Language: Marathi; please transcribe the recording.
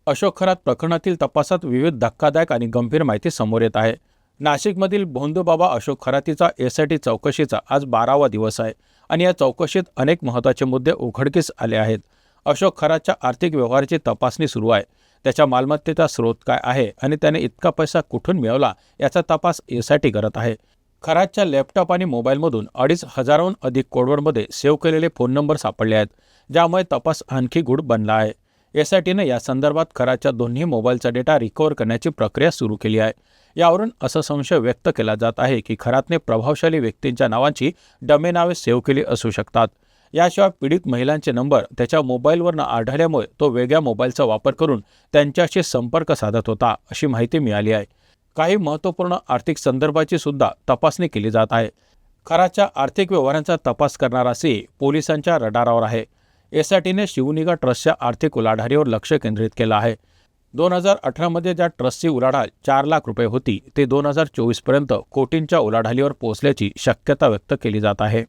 अशोक खरात प्रकरणातील तपासात विविध धक्कादायक आणि गंभीर माहिती समोर येत आहे। नाशिकमधील भोंदूबाबा अशोक खरातीचा एसआयटी चौकशीचा आज 12वा दिवस आहे आणि या चौकशीत अनेक महत्त्वाचे मुद्दे उघडकीस आले आहेत। अशोक खरातच्या आर्थिक व्यवहाराची तपासणी सुरू आहे। त्याच्या मालमत्तेचा स्रोत काय आहे आणि त्याने इतका पैसा कुठून मिळवला याचा तपास एसआयटी करत आहे। खरातच्या लॅपटॉप आणि मोबाईलमधून 2,500हून अधिक कोडवर्डमध्ये सेव्ह केलेले फोन नंबर सापडले आहेत, ज्यामुळे तपास आणखी गूढ बनला आहे। एसआयटीने या संदर्भात खरातच्या दोन्ही मोबाईलचा डेटा रिकव्हर करण्याची प्रक्रिया सुरू केली आहे। यावरून असा संशय व्यक्त केला जात आहे की खरातने प्रभावशाली व्यक्तींच्या नावांची डमी नावे सेव्ह केली असू शकतात। याशिवाय पीडित महिलांचे नंबर त्याच्या मोबाईलवर न आढळल्यामुळे तो वेगळ्या मोबाईलचा वापर करून त्यांच्याशी संपर्क साधत होता, अशी माहिती मिळाली आहे। काही महत्त्वपूर्ण आर्थिक संदर्भाची सुद्धा तपासणी केली जात आहे। खरातच्या आर्थिक व्यवहारांचा तपास करणारा सी पोलिसांच्या रडारावर आहे। एसआयटीने शिवनिगा ट्रस्टच्या आर्थिक उलाढालीवर लक्ष केंद्रित केलं आहे। 2018मध्ये ज्या ट्रस्टची उलाढाल 4 लाख रुपये होती ते 2024पर्यंत कोटींच्या उलाढालीवर पोहोचल्याची शक्यता व्यक्त केली जात आहे।